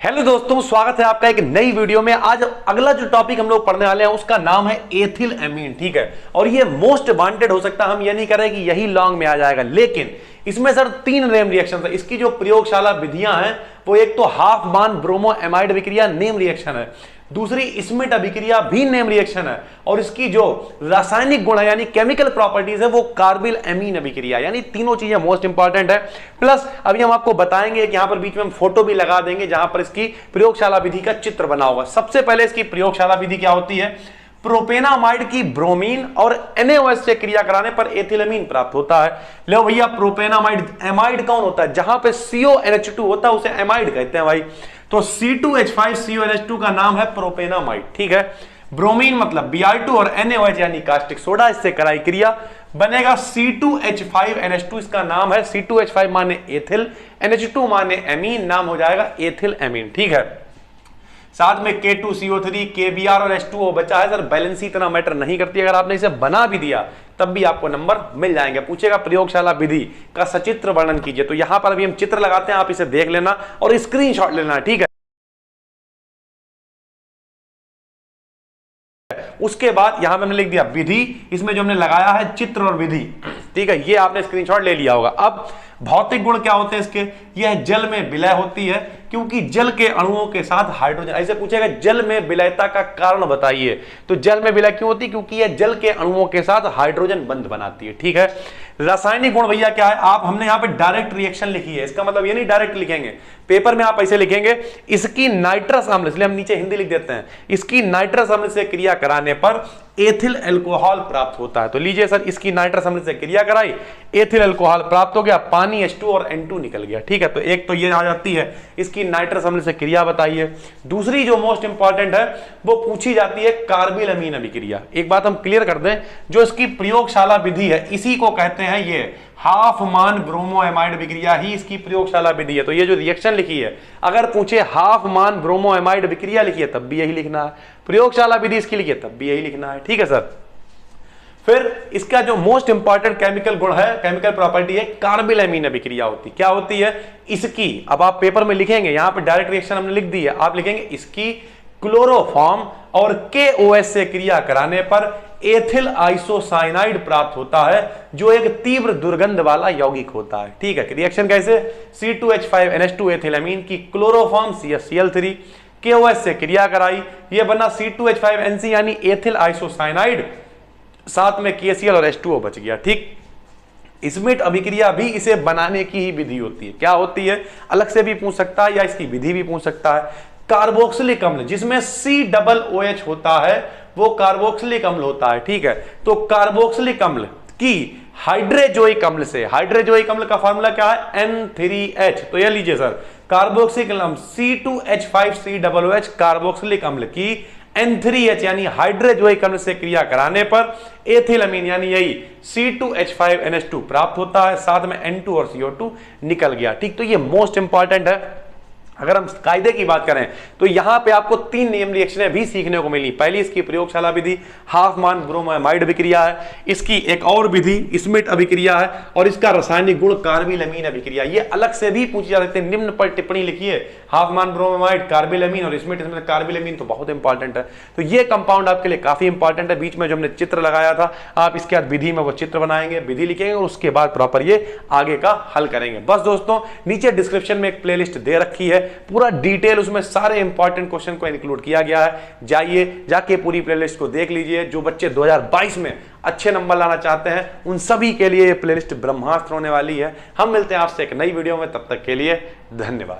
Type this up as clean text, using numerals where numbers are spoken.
Hello दोस्तों, स्वागत है आपका एक नई वीडियो में। आज अगला जो टॉपिक हम लोग पढ़ने वाले हैं उसका नाम है एथिल एमीन। ठीक है, और ये मोस्ट वांटेड हो सकता है। हम ये नहीं कर रहे कि यही लॉन्ग में आ जाएगा, लेकिन इसमें सर 3 नेम रिएक्शन है। इसकी जो प्रयोगशाला विधियां हैं वो एक तो हाफमान ब्रोमो एमाइड अभिक्रिया नेम रिएक्शन है, दूसरी स्मिट अभिक्रिया भी नेम रिएक्शन है, और इसकी जो रासायनिक गुण है यानी केमिकल प्रॉपर्टीज है वो कार्बिल एमीन अभिक्रिया। यानी तीनों चीजें मोस्ट इंपॉर्टेंट है। प्लस अभी हम आपको बताएंगे कि यहां पर बीच में हम फोटो भी लगा देंगे जहां पर इसकी प्रयोगशाला विधि का चित्र बना होगा। सबसे पहले इसकी प्रयोगशाला विधि क्या होती है? प्रोपेनामाइड की ब्रोमीन और NaOH से क्रिया कराने पर एथिलमीन प्राप्त होता है। लो भैया, प्रोपेनामाइड एमाइड कौन होता है? जहां पे CONH2 होता है उसे एमाइड कहते हैं भाई। तो C2H5CONH2 का नाम है प्रोपेनामाइड। ठीक है, ब्रोमीन मतलब Br2 और NaOH यानी कास्टिक सोडा, इससे कराई क्रिया बनेगा C2H5NH2। इसका नाम है C2H5 माने एथिल, NH2 माने एमीन, नाम हो जाएगा एथिल एमीन। ठीक है, साथ में K2CO3 KBr और H2O बचा है। सर बैलेंस इतना मैटर नहीं करती, अगर आपने इसे बना भी दिया तब भी आपको नंबर मिल जाएंगे। पूछेगा प्रयोगशाला विधि का सचित्र वर्णन कीजिए, तो यहां पर अभी हम चित्र लगाते हैं, आप इसे देख लेना और स्क्रीनशॉट लेना। ठीक है, उसके बाद यहां पे हमने लिख दिया विधि, इसमें जो हमने लगाया है चित्र और विधि। ठीक है, ये आपने स्क्रीनशॉट ले लिया होगा। अब भौतिक गुण क्या होते हैं इसके? यह जल में विलय होती है क्योंकि जल के अणुओं के साथ हाइड्रोजन। ऐसे पूछेगा जल में विलयता का कारण बताइए, तो जल में विलय क्यों होती है? क्योंकि यह जल के अणुओं के साथ हाइड्रोजन बंध बनाती है। ठीक है, रासायनिक गुण भैया क्या है? आप हमने यहां पे डायरेक्ट रिएक्शन लिखी है, इसका मतलब ये नहीं डायरेक्ट लिखेंगे, पेपर में आप ऐसे लिखेंगे इसकी नाइट्रस अम्ल, इसलिए हम नीचे हिंदी लिख देते हैं, इसकी नाइट्रस अम्ल से क्रिया कराने पर एथिल अल्कोहल प्राप्त होता है। तो लीजिए सर, इसकी नाइट्रस अम्ल से क्रिया कराई, एथिल अल्कोहल प्राप्त हो गया, पानी H2 और N2 निकल गया। ठीक है, तो एक तो ये आ जाती है, इसकी नाइट्रस अम्ल से क्रिया बताइए। दूसरी जो मोस्ट इंपॉर्टेंट है वो पूछी जाती है कार्बिल अमीन अभिक्रिया। एक बात हम क्लियर कर दें, जो इसकी प्रयोगशाला विधि है इसी को कहते हैं ये हाफमान ब्रोमो एमाइड अभिक्रिया ही इसकी प्रयोगशाला विधि है। तो ये जो रिएक्शन लिखी है, अगर पूछे हाफमान ब्रोमो एमाइड अभिक्रिया लिखी है तब भी यही लिखना है, प्रयोगशाला विधि इसकी लिखी है तब भी यही लिखना है। ठीक है सर, फिर इसका जो मोस्ट इंपॉर्टेंट केमिकल गुण है, केमिकल प्रॉपर्टी है, कार्बिल एमीन अभिक्रिया होती है। क्या होती है इसकी? अब आप पेपर में लिखेंगे, यहां पे डायरेक्ट रिएक्शन हमने लिख दी है, आप लिखेंगे इसकी क्लोरोफॉर्म और KOH से क्रिया कराने पर एथिल आइसोसाइनाइड प्राप्त होता है, जो एक तीव्र दुर्गंध वाला यौगिक होता है। ठीक है, रिएक्शन कैसे? C2H5NH2 एथिलमीन की क्लोरोफॉर्म CH3 KOH से क्रिया कराई, यह बना C2H5NC यानी एथिल आइसोसाइनाइड, साथ में KCl और H2O बच गया। ठीक, स्मिट अभिक्रिया भी इसे बनाने की ही विधि होती है। क्या होती है? अलग से भी पूछ सकता है या इसकी विधि भी पूछ सकता है। कार्बोक्सिलिक अम्ल जिसमें COOH होता है वो कार्बोक्सिलिक अम्ल होता है। ठीक है, तो कार्बोक्सिलिक अम्ल की हाइड्रोजोइक अम्ल से, हाइड्रोजोइक अम्ल का फार्मूला क्या है? N3H। तो ये लीजिए सर, कार्बोक्सिलिक अम्ल C2H5COOH कार्बोक्सिलिक अम्ल की N3H यानी हाइड्रोजोइक अम्ल से क्रिया कराने पर एथिलमीन यानी यही C2H5NH2 प्राप्त होता है, साथ में N2 और CO2 निकल गया। ठीक, तो ये मोस्ट इंपॉर्टेंट है। अगर हम कायदे की बात करें तो यहां पे आपको 3 नेम रिएक्शनें भी सीखने को मिली। पहली इसकी प्रयोगशाला विधि हाफमान ब्रोमो एमाइड अभिक्रिया है, इसकी एक और विधि स्मिट अभिक्रिया है, और इसका रासायनिक गुण कार्बिल अमीन अभिक्रिया। ये अलग से भी पूछी जा सकती है, निम्न पर टिप्पणी लिखिए, हाफमान ब्रोमो एमाइड कार्बिल अमीन और स्मिट, इसमें कार्बिल अमीन तो बहुत इंपॉर्टेंट है। तो ये कंपाउंड आपके लिए काफी इंपॉर्टेंट है। बीच में जो हमने चित्र लगाया था, आप इसके बाद विधि में वो चित्र बनाएंगे, विधि लिखेंगे और उसके बाद प्रॉपर ये आगे का हल करेंगे। बस दोस्तों, नीचे डिस्क्रिप्शन में एक प्लेलिस्ट दे रखी है, पूरा डिटेल उसमें सारे इंपॉर्टेंट क्वेश्चन को इंक्लूड किया गया है। जाइए, जाके पूरी प्लेलिस्ट को देख लीजिए। जो बच्चे 2022 में अच्छे नंबर लाना चाहते हैं उन सभी के लिए ये प्लेलिस्ट ब्रह्मास्त्र होने वाली है। हम मिलते हैं आपसे एक नई वीडियो में, तब तक के लिए धन्यवाद।